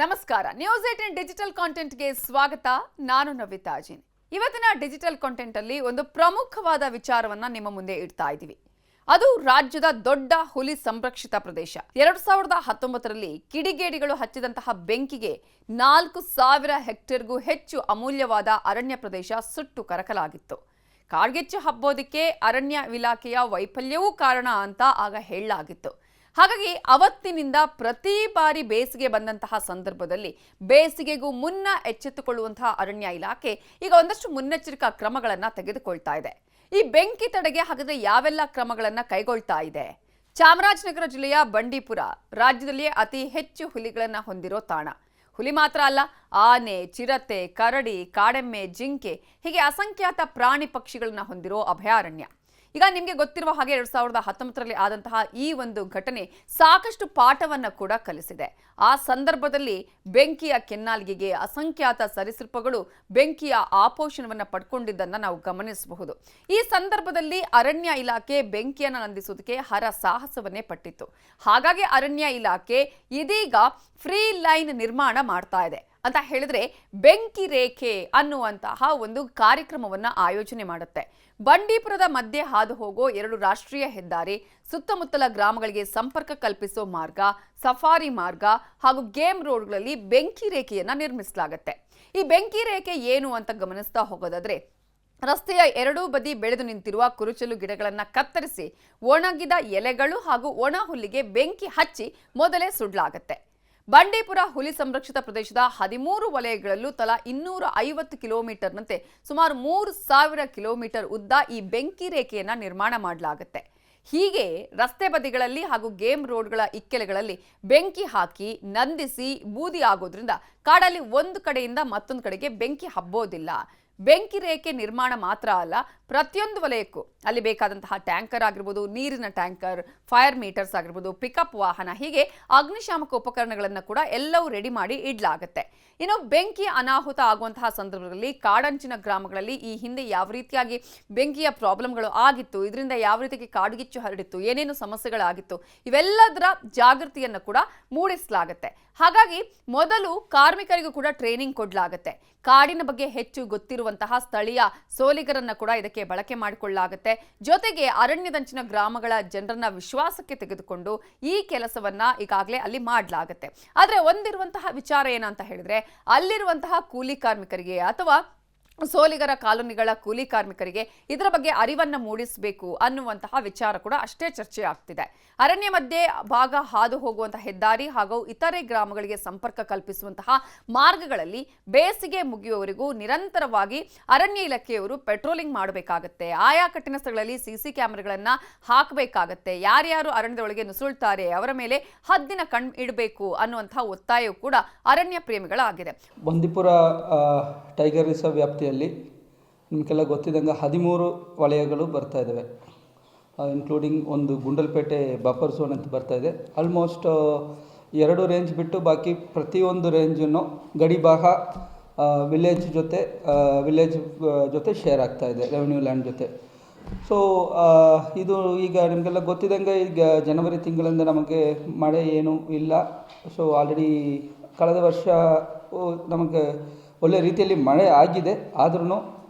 ನಮಸ್ಕಾರ. News 18 digital ಕಾಂಟೆಂಟ್ಗೆ ಸ್ವಾಗತ. ನಾನು ನವಿತಾ ಅಜಿನ್. ಇವತ್ತಿನ ಡಿಜಿಟಲ್ ಕಾಂಟೆಂಟ್ ಅಲ್ಲಿ ಒಂದು ಪ್ರಮುಖವಾದ ವಿಚಾರವನ್ನ ನಿಮ್ಮ ಮುಂದೆ ಇಡ್ತಾ ಇದ್ದೀವಿ. ಅದು ರಾಜ್ಯದ ದೊಡ್ಡ ಹುಲಿ ಸಂರಕ್ಷಿತ ಪ್ರದೇಶ. 2019ರಲ್ಲಿ ಕಿಡಿಗೇಡಿಗಳು ಹಚ್ಚಿದಂತಹ ಬೆಂಕಿಗೆ 4000 ಹೆಕ್ಟೇರ್ಗೂ ಹೆಚ್ಚು ಅಮೂಲ್ಯವಾದ ಅರಣ್ಯ ಪ್ರದೇಶ ಸುಟ್ಟು ಕರಕಲಾಗಿತ್ತು. ಕಾಡ್ಗಿಚ್ಚು ಹಬ್ಬೋದಕ್ಕೆ ಅರಣ್ಯ ಇಲಾಖೆಯ ವೈಫಲ್ಯವೂ ಕಾರಣ ಅಂತ ಆಗ ಹೇಳಲಾಗಿತ್ತು. ಹಾಗಾಗಿ ಅವತ್ತಿನಿಂದ ಪ್ರತಿ ಬಾರಿ ಬೇಸಿಗೆ ಬಂದಂತಹ ಸಂದರ್ಭದಲ್ಲಿ ಬೇಸಿಗೆಗೂ ಮುನ್ನ ಎಚ್ಚೆತ್ತುಕೊಳ್ಳುವಂತಹ ಅರಣ್ಯ ಇಲಾಖೆ ಈಗ ಒಂದಷ್ಟು ಮುನ್ನೆಚ್ಚರಿಕಾ ಕ್ರಮಗಳನ್ನು ತೆಗೆದುಕೊಳ್ತಾ ಇದೆ. ಈ ಬೆಂಕಿ ತಡೆಗೆ ಹಾಗಾದ್ರೆ ಯಾವೆಲ್ಲ ಕ್ರಮಗಳನ್ನು ಕೈಗೊಳ್ತಾ ಇದೆ? ಚಾಮರಾಜನಗರ ಜಿಲ್ಲೆಯ ಬಂಡೀಪುರ ರಾಜ್ಯದಲ್ಲಿ ಅತಿ ಹೆಚ್ಚು ಹುಲಿಗಳನ್ನು ಹೊಂದಿರೋ ತಾಣ. ಹುಲಿ ಮಾತ್ರ ಅಲ್ಲ, ಆನೆ, ಚಿರತೆ, ಕರಡಿ, ಕಾಡೆಮ್ಮೆ, ಜಿಂಕೆ ಹೀಗೆ ಅಸಂಖ್ಯಾತ ಪ್ರಾಣಿ ಪಕ್ಷಿಗಳನ್ನ ಹೊಂದಿರೋ ಅಭಯಾರಣ್ಯ. ಈಗ ನಿಮಗೆ ಗೊತ್ತಿರುವ ಹಾಗೆ 2019ರಲ್ಲಿ ಆದಂತಹ ಈ ಒಂದು ಘಟನೆ ಸಾಕಷ್ಟು ಪಾಠವನ್ನ ಕೂಡ ಕಲಿಸಿದೆ. ಆ ಸಂದರ್ಭದಲ್ಲಿ ಬೆಂಕಿಯ ಕೆನ್ನಾಲಿಗೆಗೆ ಅಸಂಖ್ಯಾತ ಸರೀಸೃಪಗಳು ಬೆಂಕಿಯ ಆಪೋಷಣವನ್ನ ಪಡ್ಕೊಂಡಿದ್ದನ್ನ ನಾವು ಗಮನಿಸಬಹುದು. ಈ ಸಂದರ್ಭದಲ್ಲಿ ಅರಣ್ಯ ಇಲಾಖೆ ಬೆಂಕಿಯನ್ನು ನಂದಿಸುವುದಕ್ಕೆ ಹರಸಾಹಸವನ್ನೇ ಪಟ್ಟಿತ್ತು. ಹಾಗಾಗಿ ಅರಣ್ಯ ಇಲಾಖೆ ಇದೀಗ ಫ್ರೀ ಲೈನ್ ನಿರ್ಮಾಣ ಮಾಡ್ತಾ ಇದೆ. ಅಂತ ಹೇಳಿದ್ರೆ ಬೆಂಕಿ ರೇಖೆ ಅನ್ನುವಂತಹ ಒಂದು ಕಾರ್ಯಕ್ರಮವನ್ನ ಆಯೋಜನೆ ಮಾಡುತ್ತೆ. ಬಂಡೀಪುರದ ಮಧ್ಯೆ ಹಾದು ಹೋಗೋ 2 ರಾಷ್ಟ್ರೀಯ ಹೆದ್ದಾರಿ, ಸುತ್ತಮುತ್ತಲ ಗ್ರಾಮಗಳಿಗೆ ಸಂಪರ್ಕ ಕಲ್ಪಿಸೋ ಮಾರ್ಗ, ಸಫಾರಿ ಮಾರ್ಗ ಹಾಗೂ ಗೇಮ್ ರೋಡ್ಗಳಲ್ಲಿ ಬೆಂಕಿ ರೇಖೆಯನ್ನ ನಿರ್ಮಿಸಲಾಗುತ್ತೆ. ಈ ಬೆಂಕಿ ರೇಖೆ ಏನು ಅಂತ ಗಮನಿಸ್ತಾ ಹೋಗೋದಾದ್ರೆ, ರಸ್ತೆಯ ಎರಡೂ ಬದಿ ಬೆಳೆದು ನಿಂತಿರುವ ಕುರುಚಲು ಗಿಡಗಳನ್ನು ಕತ್ತರಿಸಿ ಒಣಗಿದ ಎಲೆಗಳು ಹಾಗೂ ಒಣ ಹುಲ್ಲಿಗೆ ಬೆಂಕಿ ಹಚ್ಚಿ ಮೊದಲೇ ಸುಡಲಾಗುತ್ತೆ. ಬಂಡೀಪುರ ಹುಲಿ ಸಂರಕ್ಷಿತ ಪ್ರದೇಶದ 13 ವಲಯಗಳಲ್ಲೂ ತಲಾ 250 ಕಿಲೋಮೀಟರ್ನಂತೆ ಸುಮಾರು 3000 ಕಿಲೋಮೀಟರ್ ಉದ್ದ ಈ ಬೆಂಕಿ ರೇಖೆಯನ್ನ ನಿರ್ಮಾಣ ಮಾಡಲಾಗುತ್ತೆ. ಹೀಗೆ ರಸ್ತೆ ಬದಿಗಳಲ್ಲಿ ಹಾಗೂ ಗೇಮ್ ರೋಡ್ಗಳ ಇಕ್ಕೆಲೆಗಳಲ್ಲಿ ಬೆಂಕಿ ಹಾಕಿ ನಂದಿಸಿ ಬೂದಿ ಆಗೋದ್ರಿಂದ ಕಾಡಲ್ಲಿ ಒಂದು ಕಡೆಯಿಂದ ಮತ್ತೊಂದು ಕಡೆಗೆ ಬೆಂಕಿ ಹಬ್ಬೋದಿಲ್ಲ. ಬೆಂಕಿ ರೇಖೆ ನಿರ್ಮಾಣ ಮಾತ್ರ ಅಲ್ಲ, ಪ್ರತಿಯೊಂದು ವಲಯಕ್ಕೂ ಅಲ್ಲಿ ಬೇಕಾದಂತಹ ಟ್ಯಾಂಕರ್ ಆಗಿರ್ಬೋದು, ನೀರಿನ ಟ್ಯಾಂಕರ್, ಫೈರ್ ಮೀಟರ್ಸ್ ಆಗಿರ್ಬೋದು, ಪಿಕಪ್ ವಾಹನ, ಹೀಗೆ ಅಗ್ನಿಶಾಮಕ ಉಪಕರಣಗಳನ್ನು ಕೂಡ ಎಲ್ಲವೂ ರೆಡಿ ಮಾಡಿ ಇಡಲಾಗುತ್ತೆ. ಇನ್ನು ಬೆಂಕಿ ಅನಾಹುತ ಆಗುವಂತಹ ಸಂದರ್ಭದಲ್ಲಿ ಕಾಡಂಚಿನ ಗ್ರಾಮಗಳಲ್ಲಿ ಈ ಹಿಂದೆ ಯಾವ ರೀತಿಯಾಗಿ ಬೆಂಕಿಯ ಪ್ರಾಬ್ಲಮ್ಗಳು ಆಗಿತ್ತು, ಇದರಿಂದ ಯಾವ ರೀತಿಯಾಗಿ ಕಾಡ್ಗಿಚ್ಚು ಹರಡಿತ್ತು, ಏನೇನು ಸಮಸ್ಯೆಗಳಾಗಿತ್ತು, ಇವೆಲ್ಲದರ ಜಾಗೃತಿಯನ್ನು ಕೂಡ ಮೂಡಿಸಲಾಗುತ್ತೆ. ಹಾಗಾಗಿ ಮೊದಲು ಕಾರ್ಮಿಕರಿಗೂ ಕೂಡ ಟ್ರೈನಿಂಗ್ ಕೊಡಲಾಗುತ್ತೆ. ಕಾಡಿನ ಬಗ್ಗೆ ಹೆಚ್ಚು ಗೊತ್ತಿರುವಂತಹ ಸ್ಥಳೀಯ ಸೋಲಿಗರನ್ನ ಕೂಡ ಇದಕ್ಕೆ ಬಳಕೆ ಮಾಡಿಕೊಳ್ಳಲಾಗುತ್ತೆ. ಜೊತೆಗೆ ಅರಣ್ಯದಂಚಿನ ಗ್ರಾಮಗಳ ಜನರನ್ನ ವಿಶ್ವಾಸಕ್ಕೆ ತೆಗೆದುಕೊಂಡು ಈ ಕೆಲಸವನ್ನ ಈಗಾಗಲೇ ಅಲ್ಲಿ ಮಾಡಲಾಗುತ್ತೆ. ಆದ್ರೆ ಒಂದಿರುವಂತಹ ವಿಚಾರ ಏನಂತ ಹೇಳಿದ್ರೆ, ಅಲ್ಲಿರುವಂತಹ ಕೂಲಿ ಕಾರ್ಮಿಕರಿಗೆ ಅಥವಾ ಸೋಲಿಗರ ಕಾಲೋನಿಗಳ ಕೂಲಿ ಕಾರ್ಮಿಕರಿಗೆ ಇದರ ಬಗ್ಗೆ ಅರಿವನ್ನ ಮೂಡಿಸಬೇಕು ಅನ್ನುವಂತಹ ವಿಚಾರ ಕೂಡ ಅಷ್ಟೇ ಚರ್ಚೆ ಆಗ್ತಿದೆ. ಅರಣ್ಯ ಮಧ್ಯೆ ಭಾಗ ಹಾದು ಹೋಗುವಂತಹ ಹೆದ್ದಾರಿ ಹಾಗೂ ಇತರೆ ಗ್ರಾಮಗಳಿಗೆ ಸಂಪರ್ಕ ಕಲ್ಪಿಸುವಂತಹ ಮಾರ್ಗಗಳಲ್ಲಿ ಬೇಸಿಗೆ ಮುಗಿಯುವವರೆಗೂ ನಿರಂತರವಾಗಿ ಅರಣ್ಯ ಇಲಾಖೆಯವರು ಪೆಟ್ರೋಲಿಂಗ್ ಮಾಡಬೇಕಾಗತ್ತೆ. ಆಯಾ ಕಠಿಣ ಸ್ಥಳಗಳಲ್ಲಿ ಸಿಸಿ ಕ್ಯಾಮೆರಾಗಳನ್ನ ಹಾಕಬೇಕಾಗತ್ತೆ. ಯಾರ್ಯಾರು ಅರಣ್ಯದೊಳಗೆ ನುಸುಳ್ತಾರೆ ಅವರ ಮೇಲೆ ಹದ್ದಿನ ಕಣ್ಣು ಇಡಬೇಕು ಅನ್ನುವಂತಹ ಒತ್ತಾಯವು ಕೂಡ ಅರಣ್ಯ ಪ್ರೇಮಿಗಳಾಗಿದೆ. ಬಂಡೀಪುರ ಟೈಗರ್ ರಿಸರ್ವ್ ವ್ಯಾಪ್ತಿಯಲ್ಲಿ ನಿಮಗೆಲ್ಲ ಗೊತ್ತಿದ್ದಂಗೆ 13 ವಲಯಗಳು ಬರ್ತಾ ಇದ್ದಾವೆ. ಇನ್ಕ್ಲೂಡಿಂಗ್ ಒಂದು ಗುಂಡಲ್ಪೇಟೆ ಬಫರ್ ಝೋನ್ ಅಂತ ಬರ್ತಾ ಇದೆ. ಆಲ್ಮೋಸ್ಟ್ 2 ರೇಂಜ್ ಬಿಟ್ಟು ಬಾಕಿ ಪ್ರತಿಯೊಂದು ರೇಂಜನ್ನು ಗಡಿಭಾಗ ವಿಲೇಜ್ ಜೊತೆ ಶೇರ್ ಆಗ್ತಾ ಇದೆ, ರೆವೆನ್ಯೂ ಲ್ಯಾಂಡ್ ಜೊತೆ. ಸೊ ಇದು ಈಗ ನಿಮಗೆಲ್ಲ ಗೊತ್ತಿದ್ದಂಗೆ ಈಗ ಜನವರಿ ತಿಂಗಳಿಂದ ನಮಗೆ ಮಳೆ ಏನೂ ಇಲ್ಲ. ಸೊ ಆಲ್ರೆಡಿ ಕಳೆದ ವರ್ಷ ನಮಗೆ ಒಳ್ಳೆ ರೀತಿಯಲ್ಲಿ ಮಳೆ ಆಗಿದೆ. ಆದ್ರೂ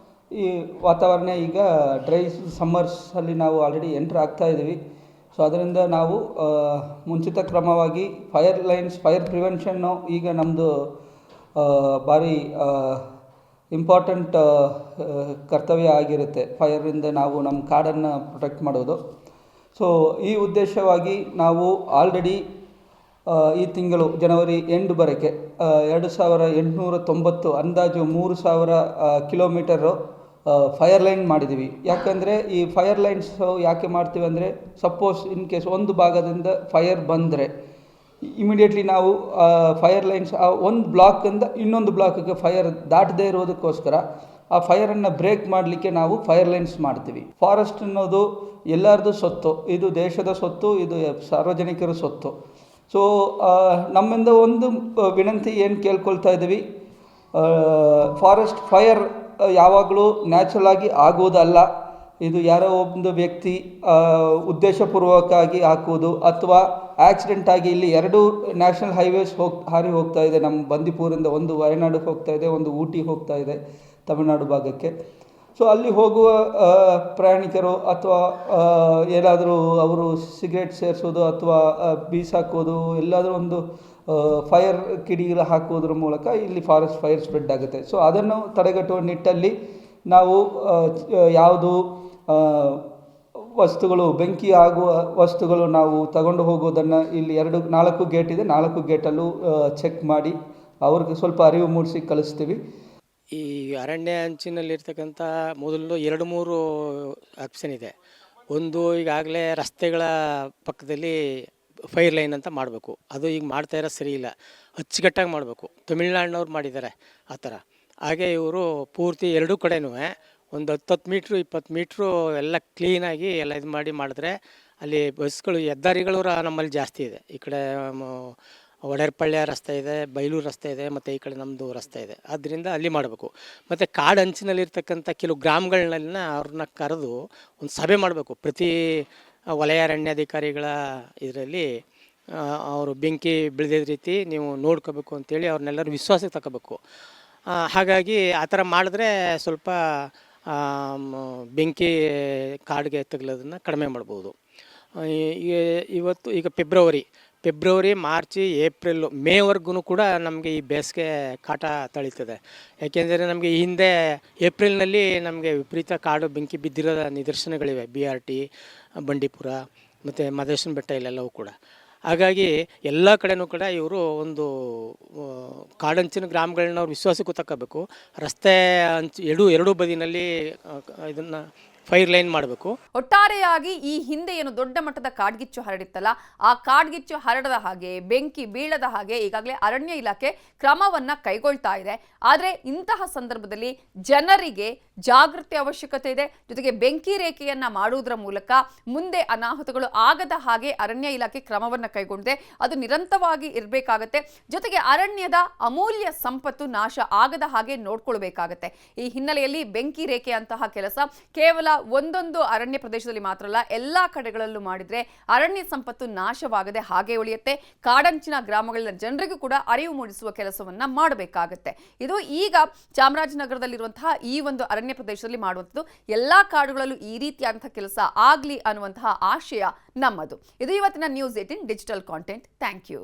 ಈ ವಾತಾವರಣ ಈಗ ಡ್ರೈ ಸಮ್ಮರ್ಸಲ್ಲಿ ನಾವು ಆಲ್ರೆಡಿ ಎಂಟ್ರ್ ಆಗ್ತಾ ಇದ್ದೀವಿ. ಸೊ ಅದರಿಂದ ನಾವು ಮುಂಚಿತ ಕ್ರಮವಾಗಿ ಫೈರ್ ಪ್ರಿವೆನ್ಷನ್ನು ಈಗ ನಮ್ಮದು ಭಾರಿ ಇಂಪಾರ್ಟೆಂಟ್ ಕರ್ತವ್ಯ ಆಗಿರುತ್ತೆ. ಫೈರಿಂದ ನಾವು ನಮ್ಮ ಕಾಡನ್ನು ಪ್ರೊಟೆಕ್ಟ್ ಮಾಡೋದು. ಸೊ ಈ ಉದ್ದೇಶವಾಗಿ ನಾವು ಆಲ್ರೆಡಿ ಈ ತಿಂಗಳು ಜನವರಿ ಎಂಡ್ ಬರೋಕ್ಕೆ 2890 ಅಂದಾಜು 3000 ಕಿಲೋಮೀಟರು ಫೈರ್ ಲೈನ್ ಮಾಡಿದ್ದೀವಿ. ಯಾಕಂದರೆ ಈ ಫೈರ್ ಲೈನ್ಸ್ ಯಾಕೆ ಮಾಡ್ತೀವಿ ಅಂದರೆ, ಸಪೋಸ್ ಇನ್ ಕೇಸ್ ಒಂದು ಭಾಗದಿಂದ ಫೈರ್ ಬಂದರೆ ಇಮಿಡಿಯೇಟ್ಲಿ ನಾವು ಫೈರ್ ಲೈನ್ಸ್ ಒಂದು ಬ್ಲಾಕಿಂದ ಇನ್ನೊಂದು ಬ್ಲಾಕಿಗೆ ಫೈರ್ ದಾಟದೇ ಇರೋದಕ್ಕೋಸ್ಕರ ಆ ಫೈರನ್ನು ಬ್ರೇಕ್ ಮಾಡಲಿಕ್ಕೆ ನಾವು ಫೈರ್ ಲೈನ್ಸ್ ಮಾಡ್ತೀವಿ. ಫಾರೆಸ್ಟ್ ಅನ್ನೋದು ಎಲ್ಲರದು ಸೊತ್ತು, ಇದು ದೇಶದ ಸೊತ್ತು, ಇದು ಸಾರ್ವಜನಿಕರ ಸೊತ್ತು. ಸೊ ನಮ್ಮಿಂದ ಒಂದು ವಿನಂತಿ ಏನು ಕೇಳ್ಕೊಳ್ತಾ ಇದ್ದೀವಿ, ಫಾರೆಸ್ಟ್ ಫೈರ್ ಯಾವಾಗಲೂ ನ್ಯಾಚುರಲ್ ಆಗಿ ಆಗುವುದಲ್ಲ. ಇದು ಯಾರೋ ಒಂದು ವ್ಯಕ್ತಿ ಉದ್ದೇಶಪೂರ್ವಕವಾಗಿ ಹಾಕುವುದು ಅಥವಾ ಆಕ್ಸಿಡೆಂಟ್ ಆಗಿ ಇಲ್ಲಿ 2 ನ್ಯಾಷನಲ್ ಹೈವೇಸ್ ಹಾರಿ ಹೋಗ್ತಾ ಇದೆ. ನಮ್ಮ ಬಂದಿಪುರಿಂದ ಒಂದು ವಯನಾಡಿಗೆ ಹೋಗ್ತಾ ಇದೆ, ಒಂದು ಊಟಿಗೆ ಹೋಗ್ತಾ ಇದೆ, ತಮಿಳುನಾಡು ಭಾಗಕ್ಕೆ. ಸೊ ಅಲ್ಲಿ ಹೋಗುವ ಪ್ರಯಾಣಿಕರು ಅಥವಾ ಏನಾದರೂ ಅವರು ಸಿಗರೇಟ್ ಸೇರಿಸೋದು ಅಥವಾ ಬೀಸಾಕೋದು, ಎಲ್ಲಾದರೂ ಒಂದು ಫೈರ್ ಕಿಡಿಗಳ ಹಾಕುವುದರ ಮೂಲಕ ಇಲ್ಲಿ ಫಾರೆಸ್ಟ್ ಫೈರ್ ಸ್ಪ್ರೆಡ್ ಆಗುತ್ತೆ. ಸೊ ಅದನ್ನು ತಡೆಗಟ್ಟುವ ನಿಟ್ಟಲ್ಲಿ ನಾವು ಯಾವುದು ವಸ್ತುಗಳು ಬೆಂಕಿ ಆಗುವ ವಸ್ತುಗಳು ನಾವು ತಗೊಂಡು ಹೋಗೋದನ್ನು ಇಲ್ಲಿ 4 ಗೇಟ್ ಇದೆ, 4 ಗೇಟಲ್ಲೂ ಚೆಕ್ ಮಾಡಿ ಅವ್ರಿಗೆ ಸ್ವಲ್ಪ ಅರಿವು ಮೂಡಿಸಿ ಕಳಿಸ್ತೀವಿ. ಈ ಅರಣ್ಯ ಅಂಚಿನಲ್ಲಿರ್ತಕ್ಕಂಥ ಮೊದಲು 2-3 ಆಪ್ಷನ್ ಇದೆ. ಒಂದು, ಈಗಾಗಲೇ ರಸ್ತೆಗಳ ಪಕ್ಕದಲ್ಲಿ ಫೈರ್ ಲೈನ್ ಅಂತ ಮಾಡಬೇಕು. ಅದು ಈಗ ಮಾಡ್ತಾ ಇರೋ ಸರಿ ಇಲ್ಲ, ಅಚ್ಚುಕಟ್ಟಾಗಿ ಮಾಡಬೇಕು. ತಮಿಳ್ನಾಡಿನವ್ರು ಮಾಡಿದ್ದಾರೆ ಆ ಥರ. ಹಾಗೆ ಇವರು ಪೂರ್ತಿ 2 ಕಡೆನೂ ಒಂದು 10 ಮೀಟ್ರು 20 ಮೀಟ್ರು ಎಲ್ಲ ಕ್ಲೀನಾಗಿ ಎಲ್ಲ ಇದು ಮಾಡಿದ್ರೆ ಅಲ್ಲಿ ಬಸ್ಗಳು ಹೆದ್ದಾರಿಗಳು ನಮ್ಮಲ್ಲಿ ಜಾಸ್ತಿ ಇದೆ. ಈ ಕಡೆ ಒಡೆರ್ಪಳ್ಯ ರಸ್ತೆ ಇದೆ, ಬೈಲೂರು ರಸ್ತೆ ಇದೆ, ಮತ್ತು ಈ ಕಡೆ ನಮ್ಮದು ರಸ್ತೆ ಇದೆ. ಆದ್ದರಿಂದ ಅಲ್ಲಿ ಮಾಡಬೇಕು. ಮತ್ತು ಕಾಡು ಅಂಚಿನಲ್ಲಿರ್ತಕ್ಕಂಥ ಕೆಲವು ಗ್ರಾಮಗಳನ್ನ ಅವ್ರನ್ನ ಕರೆದು ಒಂದು ಸಭೆ ಮಾಡಬೇಕು. ಪ್ರತಿ ವಲಯ ಅರಣ್ಯಾಧಿಕಾರಿಗಳ ಇದರಲ್ಲಿ ಅವರು ಬೆಂಕಿ ಬೆಳೆದ ರೀತಿ ನೀವು ನೋಡ್ಕೋಬೇಕು ಅಂತೇಳಿ ಅವ್ರನ್ನೆಲ್ಲರೂ ವಿಶ್ವಾಸಕ್ಕೆ ತಗೋಬೇಕು. ಹಾಗಾಗಿ ಆ ಥರ ಮಾಡಿದ್ರೆ ಸ್ವಲ್ಪ ಬೆಂಕಿ ಕಾಡಿಗೆ ತಗಲೋದನ್ನು ಕಡಿಮೆ ಮಾಡ್ಬೋದು. ಈಗ ಫೆಬ್ರವರಿ, ಮಾರ್ಚ್, ಏಪ್ರಿಲ್, ಮೇವರೆಗೂ ಕೂಡ ನಮಗೆ ಈ ಬೇಸಿಗೆ ಕಾಟ ತಳೀತದೆ. ಯಾಕೆಂದರೆ ನಮಗೆ ಈ ಹಿಂದೆ ಏಪ್ರಿಲ್ನಲ್ಲಿ ನಮಗೆ ವಿಪರೀತ ಕಾಡು ಬೆಂಕಿ ಬಿದ್ದಿರೋ ನಿದರ್ಶನಗಳಿವೆ. BRT, ಬಂಡೀಪುರ ಮತ್ತು ಮಹದೇಶ್ವರ ಬೆಟ್ಟ ಇಲ್ಲೆಲ್ಲವೂ ಕೂಡ. ಹಾಗಾಗಿ ಎಲ್ಲ ಕಡೆನೂ ಕೂಡ ಇವರು ಒಂದು ಕಾಡಂಚಿನ ಗ್ರಾಮಗಳನ್ನ ಅವ್ರು ವಿಶ್ವಾಸಕ್ಕೂ ತಗೋಬೇಕು. ರಸ್ತೆ ಅಂಚು ಎರಡೂ ಬದಿನಲ್ಲಿ ಇದನ್ನು ಫೈರ್ ಲೈನ್ ಮಾಡಬೇಕು. ಒಟ್ಟಾರೆಯಾಗಿ ಈ ಹಿಂದೆ ಏನು ದೊಡ್ಡ ಮಟ್ಟದ ಕಾಡ್ಗಿಚ್ಚು ಹರಡಿತ್ತಲ್ಲ, ಆ ಕಾಡ್ಗಿಚ್ಚು ಹರಡದ ಹಾಗೆ, ಬೆಂಕಿ ಬೀಳದ ಹಾಗೆ ಈಗಾಗಲೇ ಅರಣ್ಯ ಇಲಾಖೆ ಕ್ರಮವನ್ನ ಕೈಗೊಳ್ತಾ ಇದೆ. ಆದರೆ ಇಂತಹ ಸಂದರ್ಭದಲ್ಲಿ ಜನರಿಗೆ ಜಾಗೃತಿ ಅವಶ್ಯಕತೆ ಇದೆ. ಜೊತೆಗೆ ಬೆಂಕಿ ರೇಖೆಯನ್ನ ಮಾಡುವುದರ ಮೂಲಕ ಮುಂದೆ ಅನಾಹುತಗಳು ಆಗದ ಹಾಗೆ ಅರಣ್ಯ ಇಲಾಖೆ ಕ್ರಮವನ್ನ ಕೈಗೊಂಡಿದೆ. ಅದು ನಿರಂತರವಾಗಿ ಇರಬೇಕಾಗತ್ತೆ. ಜೊತೆಗೆ ಅರಣ್ಯದ ಅಮೂಲ್ಯ ಸಂಪತ್ತು ನಾಶ ಆಗದ ಹಾಗೆ ನೋಡ್ಕೊಳ್ಬೇಕಾಗತ್ತೆ. ಈ ಹಿನ್ನೆಲೆಯಲ್ಲಿ ಬೆಂಕಿ ರೇಖೆ ಅಂತಹ ಕೆಲಸ ಕೇವಲ ಒಂದೊಂದು ಅರಣ್ಯ ಪ್ರದೇಶದಲ್ಲಿ ಮಾತ್ರ ಅಲ್ಲ, ಎಲ್ಲಾ ಕಡೆಗಳಲ್ಲೂ ಮಾಡಿದ್ರೆ ಅರಣ್ಯ ಸಂಪತ್ತು ನಾಶವಾಗದೆ ಹಾಗೆ ಉಳಿಯುತ್ತೆ. ಕಾಡಂಚಿನ ಗ್ರಾಮಗಳ ಜನರಿಗೂ ಕೂಡ ಅರಿವು ಮೂಡಿಸುವ ಕೆಲಸವನ್ನ ಮಾಡಬೇಕಾಗತ್ತೆ. ಇದು ಈಗ ಚಾಮರಾಜನಗರದಲ್ಲಿರುವಂತಹ ಈ ಒಂದು ಅರಣ್ಯ ಪ್ರದೇಶದಲ್ಲಿ ಮಾಡುವಂಥದ್ದು. ಎಲ್ಲಾ ಕಾಡುಗಳಲ್ಲೂ ಈ ರೀತಿಯಾದಂತಹ ಕೆಲಸ ಆಗ್ಲಿ ಅನ್ನುವಂತಹ ಆಶಯ ನಮ್ಮದು. ಇದು ಇವತ್ತಿನ News 18 digital content. Thank you.